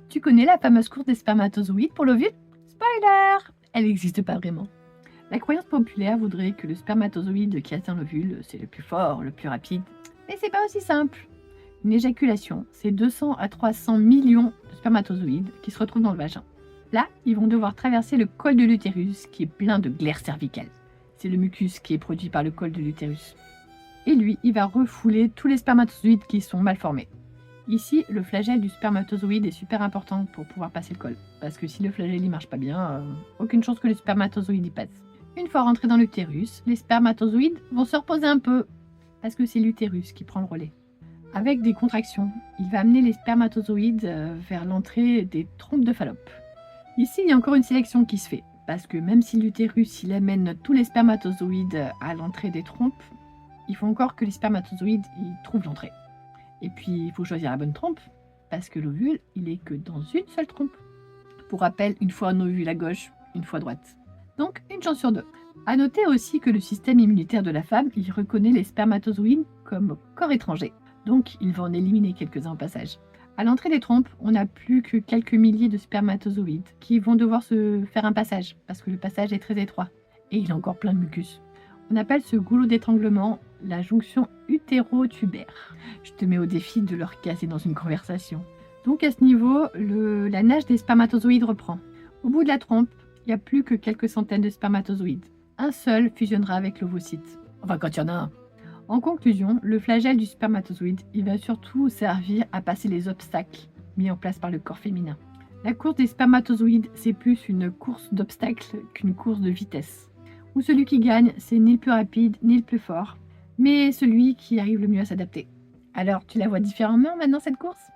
Tu connais la fameuse course des spermatozoïdes pour l'ovule? Spoiler! Elle n'existe pas vraiment. La croyance populaire voudrait que le spermatozoïde qui atteint l'ovule, c'est le plus fort, le plus rapide. Mais c'est pas aussi simple. Une éjaculation, c'est 200 à 300 millions de spermatozoïdes qui se retrouvent dans le vagin. Là, ils vont devoir traverser le col de l'utérus qui est plein de glaire cervicale. C'est le mucus qui est produit par le col de l'utérus. Et lui, il va refouler tous les spermatozoïdes qui sont mal formés. Ici, le flagelle du spermatozoïde est super important pour pouvoir passer le col. Parce que si le flagelle ne marche pas bien, aucune chance que le spermatozoïde y passe. Une fois rentré dans l'utérus, les spermatozoïdes vont se reposer un peu. Parce que c'est l'utérus qui prend le relais. Avec des contractions, il va amener les spermatozoïdes vers l'entrée des trompes de Fallope. Ici, il y a encore une sélection qui se fait. Parce que même si l'utérus il amène tous les spermatozoïdes à l'entrée des trompes, il faut encore que les spermatozoïdes y trouvent l'entrée. Et puis, il faut choisir la bonne trompe, parce que l'ovule, il est que dans une seule trompe. Pour rappel, une fois un ovule à gauche, une fois à droite. Donc, une chance sur deux. A noter aussi que le système immunitaire de la femme, il reconnaît les spermatozoïdes comme corps étranger. Donc, il va en éliminer quelques-uns au passage. À l'entrée des trompes, on n'a plus que quelques milliers de spermatozoïdes qui vont devoir se faire un passage, parce que le passage est très étroit. Et il a encore plein de mucus. On appelle ce goulot d'étranglement la jonction utéro-tubaire. Je te mets au défi de leur casser dans une conversation. Donc à ce niveau, la nage des spermatozoïdes reprend. Au bout de la trompe, il n'y a plus que quelques centaines de spermatozoïdes. Un seul fusionnera avec l'ovocyte. Enfin, quand il y en a un. En conclusion, le flagelle du spermatozoïde, il va surtout servir à passer les obstacles mis en place par le corps féminin. La course des spermatozoïdes, c'est plus une course d'obstacles qu'une course de vitesse. Où celui qui gagne, c'est ni le plus rapide, ni le plus fort, mais celui qui arrive le mieux à s'adapter. Alors, tu la vois différemment maintenant, cette course ?